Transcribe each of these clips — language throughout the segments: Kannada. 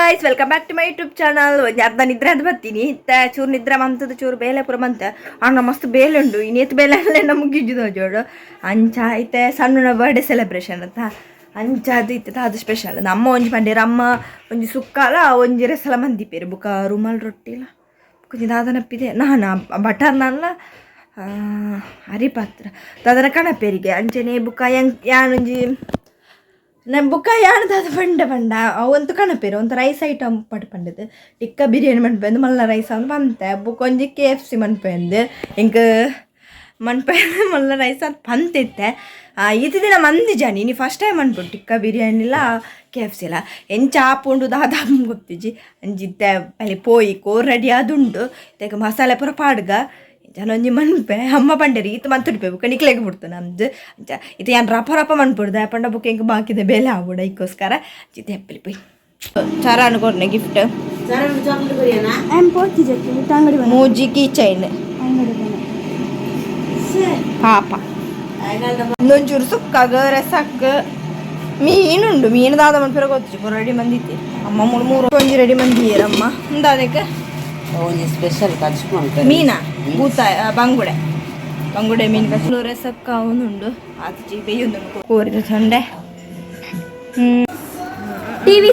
Guys, welcome back to my YouTube channel. ಅರ್ಧ ನಿದ್ರೆ ಅಂತ ಬರ್ತೀನಿ ಚೂರು ನಿದ್ರೆ ಮಂತದ ಚೂರು ಬೇಲೆ ಪುರ ಮಂತ ಅಣ್ಣ ಮಸ್ತ್ ಬೇಲೆ ಉಂಡು ಇನ್ನೆತ್ತು ಬೇಲೆ ಅಲ್ಲೇ ನಮ್ಗೆ ಗಿಜ್ಜುದು ಜೋಡು ಅಂಚ ಐತೆ ಸಣ್ಣ ಬರ್ಡೇ ಸೆಲೆಬ್ರೇಷನ್ ಅಂತ ಅಂಚ ಅದು ಇತ್ತು ಅದು ಸ್ಪೆಷಲ್. ನಮ್ಮ ಒಂಜಿ ಪಂಡೇರು ಅಮ್ಮ ಒಂಜಿ ಸುಕ್ಕಾಲ ಒಂಜಿ ರೆಸಲ ಮಂದಿಪೇರು ಬುಕ್ಕ ರುಮಾಲ್ ರೊಟ್ಟಿಲ ಕೊಂಚ ದಾದನಪ್ಪಿದೆ ನಾನು ಬಟರ್ನಲ್ಲ ಹರಿಪಾತ್ರ ದಾದನ ಕಣಪೇರಿಗೆ ಅಂಚನೆ ಬುಕ್ಕ ಯಾನೊಂಜಿ ಬುಕ್ಕ ಯಾಣದಾದ ಬಂಡ ಅವಂತೂ ಕಣಪೇರು ಒಂದು ರೈಸ್ ಐಟಮ್ ಪಂಡದು ಟಿಕ್ಕ ಬಿರಿಯಾನಿ ಮನ್ಪೆಂದು ಮಲ್ಲ ರೈಸ್ ಅಂತ ಬಂತೆ ಬುಕ್ ಒಂಜಿ KFC ಮನ್ಪೆಂದು ಇಂಕ ಮನ್ಪೆಂದು ಮಲ್ಲ ರೈಸ್ ಅಂತ ಪಂತಿತ್ತೆ ಇದು ದಿನ ಮಂದಿ ಜಾನಿ ನೀ ಫಸ್ಟ್ ಟೈಮ್ ಅನ್ಬಿಟ್ಟು ಟಿಕ್ಕ ಬಿರಿಯಾನಿಲ್ಲ KFC ಇಲ್ಲ ಎಂಚ ಆಪುಂಡು ದಾದ ಗೊತ್ತಿಜಿ ಅಂಜಿದ್ದೆ ಅಲ್ಲಿ ಪೋಯಿ ಕೋರ್ ರೆಡಿ ಅದುಂಡು ತೆಗ ಮಸಾಲೆ ಪೂರ ಪಾಡ್ಗ ಜನೊಂಜಿ ಮನ್ಪೆ ಅಮ್ಮ ಪಂಡೇರಿ ಈತ ಮಂತುಡ್ಪೆ ಬುಕ್ಕ ನಿಕ್ಲೆಗೆ ಬಿಡ್ತು ನಮ್ದು ಇದು ಏನು ರಪ ಮನ್ಪುಡ್ದೆ ಪಂಡ ಬುಕ್ ಹೆಂಗೆ ಬಾಕಿದೆ ಬೇಲೆ ಆಗ್ಬಿಡ ಇದಕ್ಕೋಸ್ಕರ ಚಿತೆ ಹೆಪ್ಪಲಿ ಪೋಯ್ ಚಾರ ಅನ್ಕೊಡ್ನೆ ಗಿಫ್ಟ್ ಮೂಜಿ ಕೀ ಚೈನ್ ಪಾಪ ಇನ್ನೊಂಚೂರು ಸುಕ್ಕಾಗ ರಸಕ್ಕ ಮೀನುಂಡು ಮೀನು ದಾದ ಮನ್ಪುರ ಗೊತ್ತು ರೆಡಿ ಮಂದಿತ್ತಿ ಅಮ್ಮ ಮೂರು ಒಂಜಿ ರೆಡಿ ಮಂದಿಯರಮ್ಮ ಅದಕ್ಕೆ ಸ್ಪೆಷಲ್ ಮೀನಾ ಬೂತ ಬಂಗುಡೆ ಮೀನು ಕಚ್ಚಲು ರಸಕ್ಕ ಅವನುಂಡು ಆಚಿ ಬೇಯೊಂದು ಕೋರಿದ ಸಂಡೆ ಟಿವಿ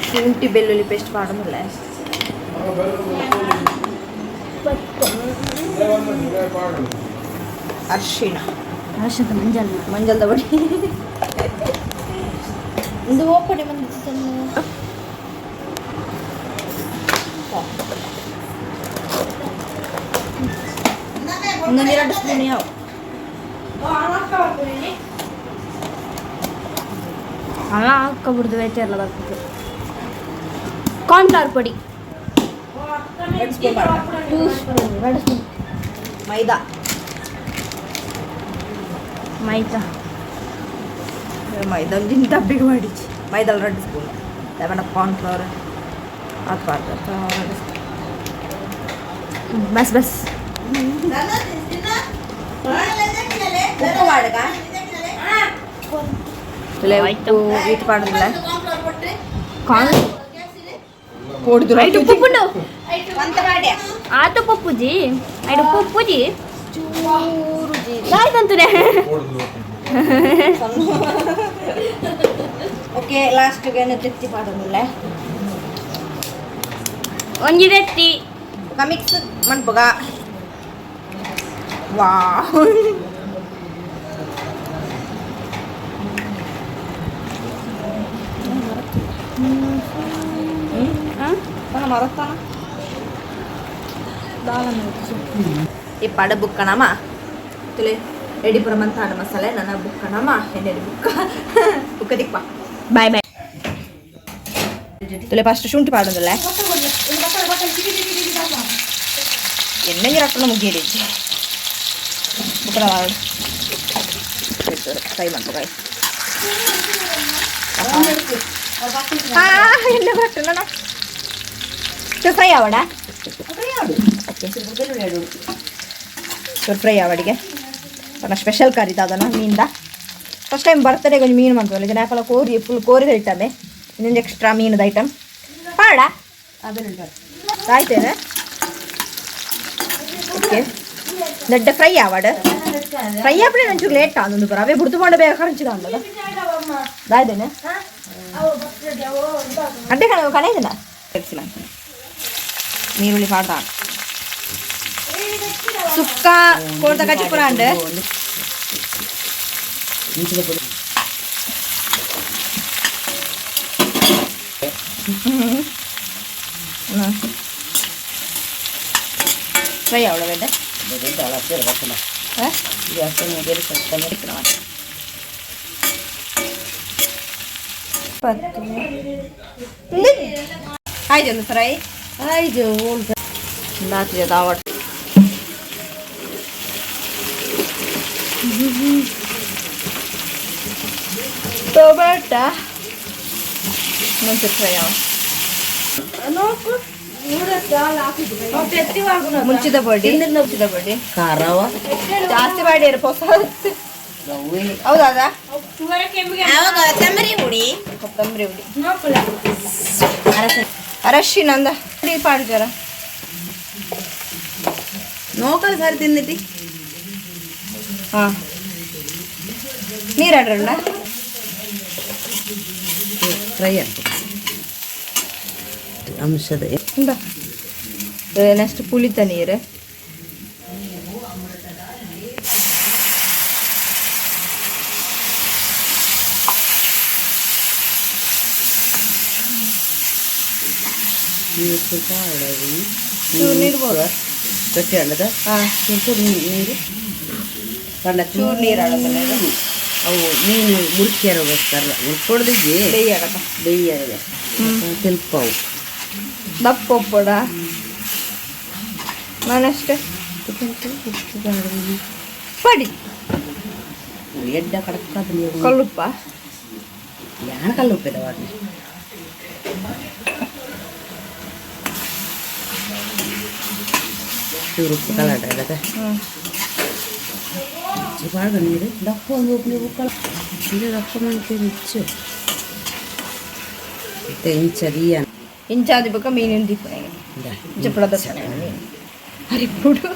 ಶುಂಠಿ ಬೆಳ್ಳುಳ್ಳಿ ಪೇಸ್ಟ್ ಮಾಡೋದಿಲ್ಲ ಅರ್ಶಿಣ ಮಂಜಲ್ದ ಬಡಿ ಇದು ಓಪಡಿ ಇನ್ನೊಂದು 2 ಸ್ಪೂನ್ ಯಾವ ಅಲ್ಲ ಹಾಕಬಿಡ್ದು ವೇಚ ಎಲ್ಲ ಬರ್ತದೆ ಕಾರ್ನ್ಫ್ಲವರ್ ಪುಡಿ 2 ಸ್ಪೂನ್ ಮೈದಾ ಒಂದಿನ ಡಬ್ಬಿಗೆ ಮಾಡಿಚ್ಚಿ ಮೈದಾ 2 ಸ್ಪೂನ್ ತಗೊಂಡ ಕಾರ್ನ್ಫ್ಲವರ್ ಹಾಕ್ಬಾರ್ದು ಬಸ್ వీటి పాడుందా ఆతో పప్పుజీ ఐదు పప్పుజీ చూరుజీ రాయితంతునే ఓಕೆ ಲಾಸ್ಟ್ ಗೆ ತೆತ್ತಿ ಪಾಡುಂದಿಲ್ಲ ಒಂಜಿ ತೆತ್ತಿ ಮಿಕ್ಸ್ ಮನ್ಪುಗ ವಾವ್ ಈ ಪಡ ಬುಕ್ಕಣಮ್ಮ ತುಲೆ ರೆಡಿ ಪುರಮಂತ ಹಣ್ಣು ಮಸಾಲೆ ನನ್ನ ಬುಕ್ಕಣಮ್ಮ ಎಣ್ಣೆ ಬುಕ್ಕ ದಿಕ್ಕ ಬಾಯ್ ತುಲೆ ಫಸ್ಟ್ ಶುಂಠಿ ಪಾಡೋದಲ್ಲ ಎಣ್ಣೆ ರೊಕ್ಕ ಮುಗಿಯಲಿಜ್ಜಿ ಬುಕ್ಕಣ ಫ್ರೈ ಮಾಡ್ಬೇಕಾಯ್ ಎಣ್ಣೆ ಬರ್ತಲ್ಲ ಫ್ರೈ ಆವಡ ಫ್ರೈ ಆವಡಿಗೆ ಸ್ಪೆಷಲ್ ಕರಿ ಅದನ್ನು ಮೀನಿಂದ ಫಸ್ಟ್ ಟೈಮ್ ಬರ್ತಡೆ ಕೊಂಚ ಮೀನು ಮಾಡ್ಕೊಳ್ಳಿ ಜನಕಲ ಕೋರಿ ಫುಲ್ ಕೋರಿದ ಐಟಮೇ ಇನ್ನೊಂದು ಎಕ್ಸ್ಟ್ರಾ ಮೀನದ ಐಟಮ್ ಪಾಡ ಆಯ್ತೇನೆ ಓಕೆ ದೊಡ್ಡ ಫ್ರೈ ಆವಡ ಫ್ರೈ ಆಪಡೆ ಒಂಚೂರು ಲೇಟ್ ಆದೊಂದು ಬರ ಅವೇ ಬುಡ್ದುಕೊಂಡು ಬೇಗ ಕರಂಚಿದ ಅಂದದ ದಾಯ್ದೇನೆ ಅಡ್ಡೆ ಕಣೇದಿನ ನೀರುಳ್ಳಿ ಪಾಡ್ದ ಸುಕ್ಕ ಕೋರ್ದ ಕಚ್ಚಿ ಪುರ ಅಂಡ್ ಫ್ರೈ ಅವಳ ಬೇಡ ಆಯ್ತು ಫ್ರೈ ಆಯ್ತು ನಾಚಿದೆ ದಾವಟ್ ಟೊಮೆಟ ಮಂಚೂರು ಫ್ರೈ ಮುಂಚಿದ ಬಡಿ ಖಾರವ ಜಾಸ್ತಿ ಮಾಡಿ ಹೌದಾ ಕೊತ್ತಂಬರಿ ಹುಡಿ ಕೊತ್ತಂಬರಿ ಹುಡಿ ಅರಶಿನ ಅಂದ ಹುಡಿ ಪಾಡ್ಜಾರ ನೋಕಲ್ ಸಾರಿ ತಿಂದಿಟ್ಟಿ ಹಾಂ ನೀರಾಡ್ರಲ್ಲ ಫ್ರೈ ಆಗ್ತದೆ ಅಂಶದ ನೆಕ್ಸ್ಟ್ ಪುಳಿತ ನೀರು ನೀರು ಬೋದ ಗಟ್ಟಿ ಆಡದ ಚೂರು ನೀರು ಕಂಡ ಚೂರು ನೀರು ಆಡೋದಲ್ಲ ಅವು ಮೀನು ಮುರುಕಿಯರೋಗೋಸ್ಕರ ಮುರ್ಕೊಡ್ದಿದ್ವಿ ಬೇಯ್ಯಾಗ ತಿಲ್ಪವು ದಪ್ಪ ಒಪ್ಪಡ ನಾನಷ್ಟೇ ಪಡಿ ಎಡ್ಡ ಕಡಕ ಕಲ್ಲುಪ್ಪ ಯಾಣ ಕಲ್ಲುಪ್ಪಿದವ ಅದು ಚೂರು ಉಪ್ಪು ಕಲಾಟ ಅದಕ್ಕೆ ಬಾಳ ನೀರು ದಪ್ಪ ಒಂದು ಉಪ್ಪು ಉಕ್ಕಳ ಇದು ದಪ್ಪ ಮಾಡ್ತೀವಿ ಮಿಚ್ಚು ಮತ್ತೆ ಇಂಚದಿಯ ಇಂಚಾದಿ ಬೊಕ್ಕ ಮೀನಿನ ದೀಪ ಜಪ್ಪಳದ ಹರಿಪುಡು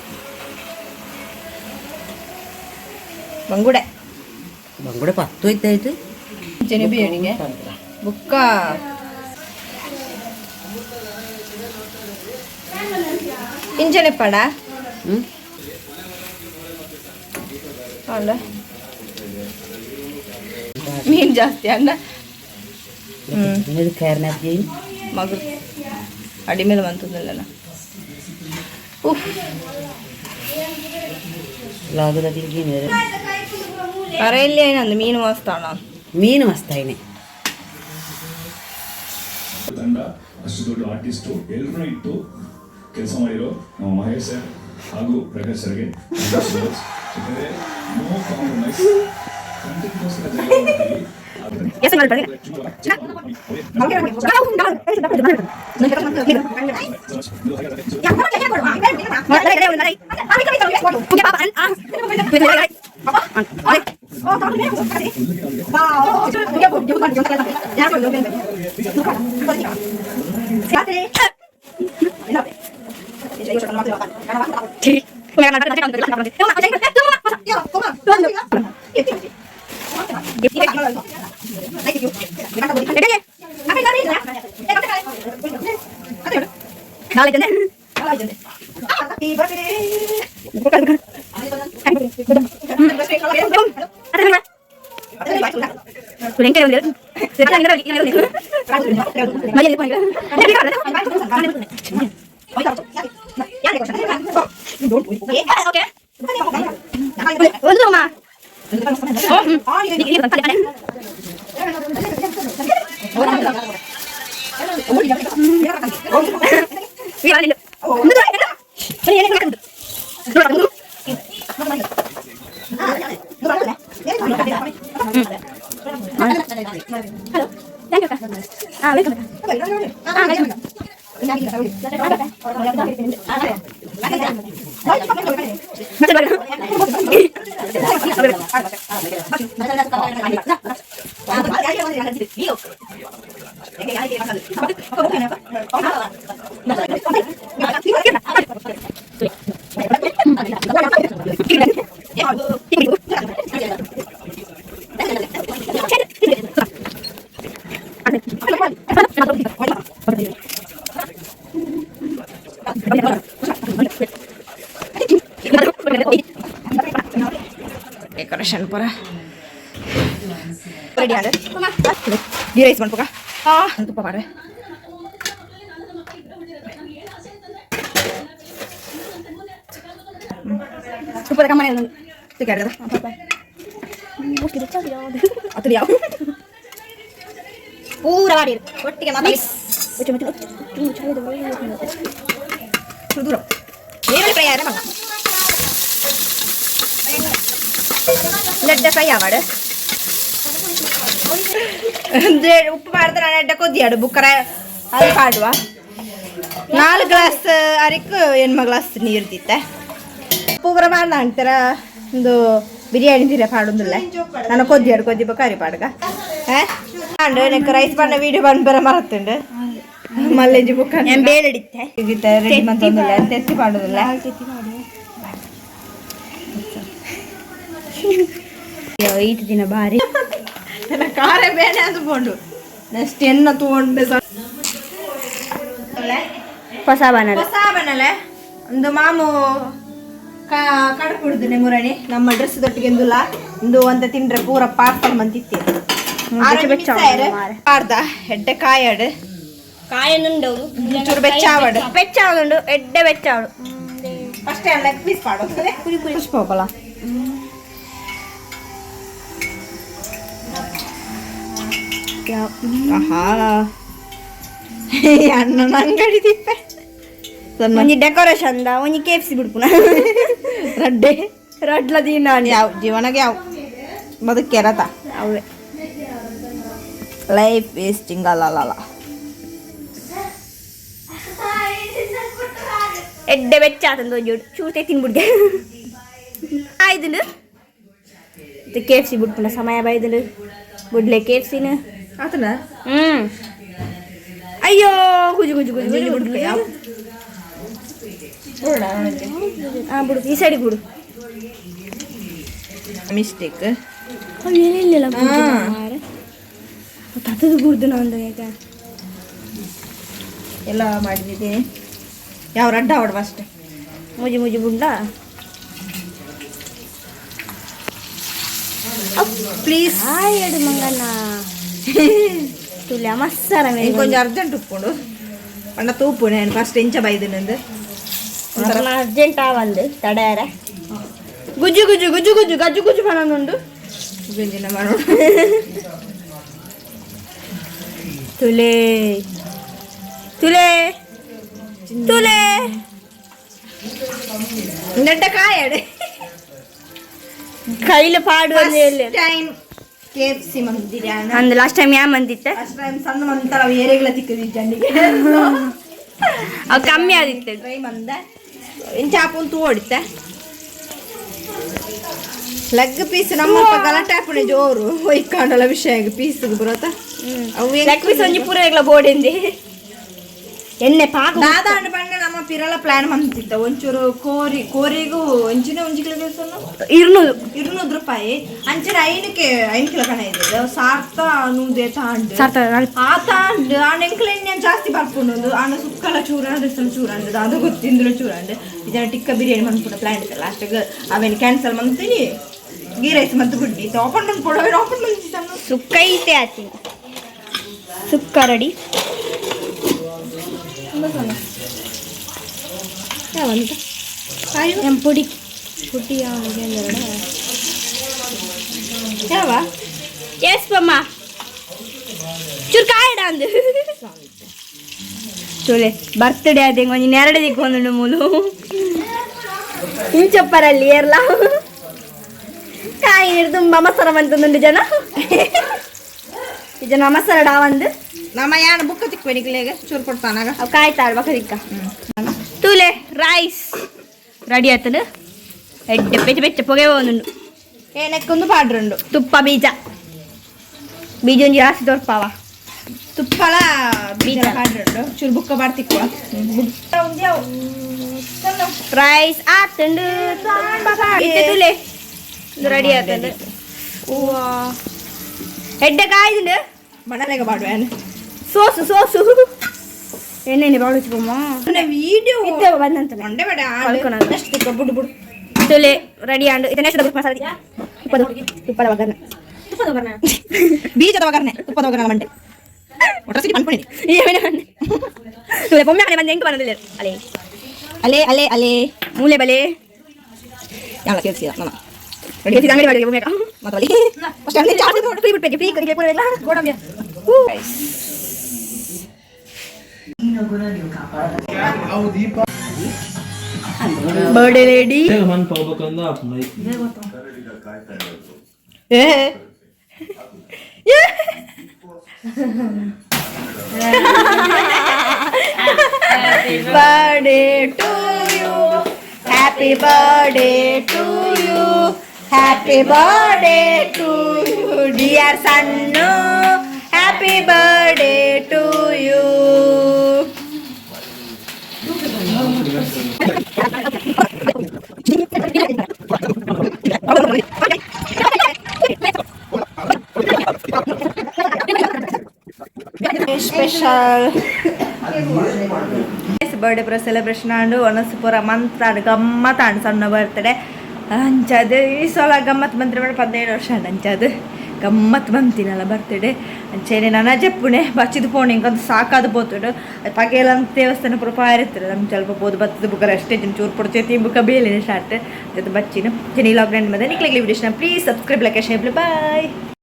ಬಂಗುಡೆ ಬಂಗುಡೆ ಪತ್ತು ಹೋಯ್ತಾಯ್ತು ಜನಿ ಬಿರಿಯಾನಿಗೆ ಬುಕ್ಕ ಇಂಚನೆ ಪಡ ಅಲ್ಲ ಮೀನು ಜಾಸ್ತಿ ಅಲ್ಲ ಮಗು ಅಡಿ ಮೇಲೆ ಬಂತದಲ್ಲ ಕರೆಯಲ್ಲಿ ಏನಂದು ಮೀನು ಮಸ್ತಾಣ ಮೀನು ಮಸ್ತಾಯಿನಿ ತಂಡ ಅಷ್ಟು ದೊಡ್ಡ ಆರ್ಟಿಸ್ಟು ಎಲ್ಲರೂ ಇಟ್ಟು ಕೆಲಸ ಮಾಡಿರೋ ನಮ್ಮ ಮಹೇಶ್ ಸರ್ ಹಾಗೂ ಪ್ರಕಾಶ್ ಸರ್ಗೆ ಯಾಕಂದರೆ ನೋ ಕಾಂಪ್ರಮೈಸ್ ಕಂಟೆಂಟ್ಗೋಸ್ಕರ ಜಗಳ ಮಾಡ್ತೀವಿ ಡೆಕೋರೇಷನ್ ಪರ ರೆಡಿ ಆಗ ಗೀ ರೈಸ್ ಮಾಡ್ಬೇಕ ತುಪ್ಪ ಮಾಡ್ರೆ ತುಪ್ಪದ ಕಮ್ಮನೆ ಸಿಕ್ಕಾಡ್ದ ಅದು ಯಾವ ಪೂರ ಮಾಡಿ ಒಟ್ಟಿಗೆ ದೂರ ನೀರಲ್ಲಿ ಫ್ರೈ ಆದರೆ ಮಗ ನೆಡ್ಡೆ ಫ್ರೈ ಆವಾಡು ಉಪ್ಪು ಮಾಡ್ದೆ ನಾನು ಎಡ್ಡೆ ಕೊದ್ದಿಯಾಡು ಬುಕ್ಕರ ಅದು ಕಾಡುವ 4 ಗ್ಲಾಸ್ ಅರಿಕು 8 ಗ್ಲಾಸ್ ನೀರು ತಿತ್ತೆ ಉಪ್ಪು ಪ್ರಮಾಣ ಅಂತಾರ ಒಂದು బిర్యానీ తీరే పాడుందిలే నన్ను కొద్దియాడు కొద్ది కర్రీ పాడుగా అండ్ నాకు రైస్ పండ వీడియో పంపర మరతుండు మళ్ళీ బుక్ రెడీ మంతుందిలే తెచ్చి పాడుదిలే ಈತ ದಿನ ಬಾರಿ ನನ್ನ ಕಾರೇ ಬೇನೆ ಅಂದ್ಕೊಂಡು ನೆಕ್ಸ್ಟ್ ಎನ್ನ ತಗೊಂಡು ಹೊಸ ಬನಲೆ ಒಂದು ಮಾಮು ಕಡ್ಕೊಡುದು ಮುರಣಿ ನಮ್ಮ ಡ್ರೆಸ್ ದೊಟ್ಟಿಗೆಂದುಲ್ಲ ಒಂದು ಅಂತ ತಿಂಡ್ರೆ ಪೂರ ಪಾರ್ಸಲ್ ಮಂತಿತ್ತೆ ಪಾರ್ದ ಎಡ್ಡೆ ಕಾಯಾಡು ಕಾಯನುಂಡವು ಚೂರು ಬೆಚ್ಚಾವಡು ಬೆಚ್ಚಾವದುಂಡು ಎಡ್ಡೆ ಬೆಚ್ಚಾವಡು ಫಸ್ಟ್ ಎಲ್ಲ ಪೀಸ್ ಮಾಡೋದು ಪುಷ್ಪ ಹೋಗಲ್ಲ ಅಣ್ಣ ಅಂಗಡಿ ತಿಪ್ಪೆ ಒಂಜಿ ಡೆಕೋರೇಷನ್ ಒಂಜಿ KFC ಬಿಡ್ಪುನ ರಡ್ಡೆ ರಡ್ಲ ದಿನ ಯಾವ ಜೀವನಗೆ ಯಾವ ಬದುಕ್ಯಾರತ ಅವೇ ಲೈಫ್ ವೇಸ್ಟಿಂಗ್ ಅಲ್ಲ ಎಡ್ಡೆ ಬೆಚ್ಚ ಆತಂದು ಜೋಡು ಚೂತೆ ತಿನ್ಬಿಡ್ಗೆ ಆಯ್ದು KFC ಬಿಡ್ಪುನ ಸಮಯ ಬಾಯ್ದು ಬಿಡ್ಲೆ KFCನ ಆತನ ಅಯ್ಯೋ ಗುಜು ಗುಜು ಗುಜು ಗುಜು ಬಿಡ್ಲಿ ಬಿಡು ಈ ಸೈಡಿಗೆ ಬಿಡು ಮಿಸ್ಟೇಕ್ ಏನಿಲ್ಲ ತತ್ತದು ಬಿಡ್ದು ನಾನು ಎಲ್ಲ ಮಾಡಿದ್ದೀನಿ ಯಾವ ರಡ್ಡ ಹೊಡ್ವ ಅಷ್ಟೆ ಮುಜಿ ಮುಜಿ ಬುಡ್ಡ ಪ್ಲೀಸ್ ಹಾಡು ಮಂಗಣ್ಣ ತುಲ್ಯ ಮಸ್ಸಾರ ಕೊಂಚ ಅರ್ಜೆಂಟ್ ಉಪ್ಪುಂಡು ಪಂಡ ತೂಪು ನಾನು ಫಸ್ಟ್ ಎಂಚ ಬೈದಿನಂದು ಅರ್ಜೆಂಟ್ ಆವಂದು ತಡೆಯಾರ ಗುಜ್ಜು ಗುಜ್ಜು ಗುಜ್ಜು ಗುಜ್ಜು ಗಜ್ಜು ಗುಜ್ಜು ಪಣನುಂಡು ಗುಂಜಿನ ಮಾಡೋಣ ತುಲೆ ತುಲೆ ತುಲೆ ನೆಟ್ಟ ಕಾಯಾಡೆ ಕೈಲಿ ಪಾಡು ಟೈಮ್ KFC ಮಂದಿರ ಅಂದ್ last time yeah ಮಂದಿತ್ತೆ last time ಸಣ್ಣ ಮಂತರ ಏರೆಗಳ ತಿಕ್ಕದಿ ಜಂಡಿಗೆ ಅವು ಕಮ್ಮಿ ಆದಿತ್ತೆ ಟ್ರೈ ಮಂದ ಇಂಚಾಪುನ್ ತೋಡಿತ್ತೆ ಲೆಗ್ ಪೀಸ್ ನಮ್ಮ ಗಲಾಟೆ ಹಾಪುಣೆ ಜೋರು ಒಯ್ಕಾಂಡಲ ವಿಷಯ ಪೀಸ್ಗೆ ಬರೋತ ಅವು ಲೆಗ್ ಪೀಸ್ ಒಂಜಿ ಪೂರ ಎಗ್ಲ ಬೋಡಿಂದಿ ಎಣ್ಣೆ ಪಾಕ ದಾದಾಂಡ ಬಂಡ ನಮ್ಮ ಪಿರಲ ಪ್ಲಾನ್ ಮಂತಿದ್ದ ಒಂಚೂರು ಕೋರಿಗೂ ಒಂಚಿನ ಒಂಜಿಕ್ಲ ಇರುನೂರು ರೂಪಾಯಿ ಅಂಚನೆ ಐನಕ್ಕಿಲ ಕಣ ಇದ್ದಿದ್ದು ಸಾರ್ಥ ನೂದೆ ತಾಂಡು ಆ ತಾಂಡು ಆ ನೆಂಕ್ಲ ಎಣ್ಣೆ ಜಾಸ್ತಿ ಬರ್ಕೊಂಡು ಆನ ಸುಕ್ಕಲ ಚೂರ ರೆಸಲ್ ಚೂರ ಅಂದದು ಅದು ಗೊತ್ತಿಂದ್ರು ಚೂರ ಅಂಡ್ ಇದನ್ನ ಟಿಕ್ಕ ಬಿರಿಯಾನಿ ಮಂದ್ಬಿಟ್ಟ ಪ್ಲಾನ್ ಇತ್ತಲ್ಲ ಅಷ್ಟಾಗ ಅವೇನು ಕ್ಯಾನ್ಸಲ್ ಮಂತೀನಿ ಗೀ ರೈಸ್ ಮತ್ತು ಬಿಡ್ಡಿ ಓಪನ್ ಮಾಡಿ ಕೊಡೋವೆ ಓಪನ್ ಮಂದಿ ಸುಕ್ಕ ಐತೆ ಆತಿ ಸುಕ್ಕ ರೆಡಿ పొడి పుట్టి యావా చేసుకోమ్మా ಚುರ್ಕಾಯಿಡ ಅಂದು ಚೋಲೆ ಬರ್ತ್ಡೇ ಅದೇ ಕೊಂಚ ನೆರಡು ದಿಕ್ಕೊಂದು ಮೂಲು ಹಿಂಗೆ ಚಪ್ಪರಲ್ಲಿ ಏರ್ಲ ಕಾಯಿ ನೀರು ತುಂಬ ಮಸಾಲ ಬಂತಂದು ಜನ ಈ ಜನ ಮಸಾಲ ಡಾವಂದು ನಮ್ಮ ಯಾನ ಬುಕ್ಕ ತಿಕ್ಬೇನಿಕ್ಲೇಗ ಚೂರು ಕೊಡ್ತಾನಾಗ ಅವು ಕಾಯ್ತಾಳ ಬಕ್ಕ ತಿಕ್ಕ ತೂಲೆ ರೈಸ್ ರೆಡಿ ಆತನು ಎಡ್ಡೆ ಬೆಚ್ಚ ಬೆಚ್ಚ ಪೊಗೆ ಒಂದು ಏನಕ್ಕೊಂದು ಪಾಡ್ರುಂಡು ತುಪ್ಪ ಬೀಜ ಬೀಜ ಒಂಜಿ ರಾಸಿ ದೊರ್ಪಾವ ತುಪ್ಪಲ ಬೀಜ ಪಾಡ್ರುಂಡು ಚೂರು ಬುಕ್ಕ ಬಾಡ್ತಿಕ್ಕುವ ರೈಸ್ ಆತಂಡು ತೂಲೆ ರೆಡಿ ಆತಂಡು ಎಡ್ಡೆ ಕಾಯ್ದುಂಡು ಮಣಲೆಗ ಪಾಡುವ ಸೋಸು ಎಣ್ಣೆ ಬಾಳುಚ್ಕೊಮ್ಮ ವೀಡಿಯೋ ಬಂದಂತ ಮಂಡೆ ಬೇಡ ಎಷ್ಟು ಬುಡು ಬುಡು ತುಲೆ ರೆಡಿ ಆಂಡು ಇದನ್ನ ಎಷ್ಟು ಮಸಾಲ ತುಪ್ಪದ ಒಗ್ಗರಣೆ ಬೀಜದ ಒಗ್ಗರಣೆ ತುಪ್ಪದ ಒಗ್ಗರಣೆ ಮಂಡೆ ಒಟ್ಟ ಪನ್ಪುಣಿ ತುಲೆ ಬೊಮ್ಮೆ ಮನೆ ಬಂದು ಹೆಂಗೆ ಬಂದಿಲ್ಲ ಅಲೆ ಅಲೆ ಅಲೆ ಅಲೆ ಮೂಲೆ ಬಲೆ ಯಾವ ಕೇಳಿಸಿದ ನಾನು ರೆಡಿ ಅಂಗಡಿ ಮಾಡಿ ಬೊಮ್ಮೆ ಮಾತಾಡಿ ಅಷ್ಟೇ ಅಲ್ಲಿ ಚಾರ್ಜ್ ಮಾಡಿ ಫ್ರೀ ಬಿಟ್ಬಿಟ್ಟು ಫ್ರೀ ಕರಿಗೆ ಪೂರ ಎಲ್ಲ ಗೋಡಂಬಿ birthday lady birthday to you happy birthday to you happy birthday to you dear Sannu, happy birthday to you. Special birthday ಪೂರ ಸೆಲೆಬ್ರೇಷನ್ ಆಂಡು ಒನಸು ಪೂರ ಮಂತಾಡು ಗಮ್ಮತ್ ಆಂಡು ಸಣ್ಣ ಬರ್ತಡೆ ಅಂಚದು ಈ ಸಲ ಗಮ್ಮತ್ ಬಂದ್ರೆ ಬೇಡ 17 ವರ್ಷ ಆಂಡು ಅಂಚದು ಗಮ್ಮತ್ ಬಂತೀನಲ್ಲ ಬರ್ತಡೆ ಅಂಚೇನೆ ನನ್ನ ಜಪ್ಪುನೆ ಬಚ್ಚಿದು ಪೋಣಿ ಇಂಕೊಂದು ಸಾಕಾದು ಪೋತುಡು ಪಗೆಲ್ಲ ದೇವಸ್ಥಾನ ಪೂರ ಪಾರಿರ್ತಾರೆ ನಮ್ಮ ಸ್ವಲ್ಪ ಬೋದು ಬತ್ತದ ಬುಕ್ಕರ್ ಅಷ್ಟೇ ಚೂರು ಪುಡ್ಚೇತಿ ಬುಕ್ಕ ಬೇಲಿನ ಸ್ಟಾರ್ಟ್ ಅದು ಬಚ್ಚಿನ ಚೆನ್ನಿ ಲಾಗ್ನ ಬಂದ ನಿಕ್ಲಿಗೆ ವಿಡಿಯೋಸ್ನ please subscribe like share bye.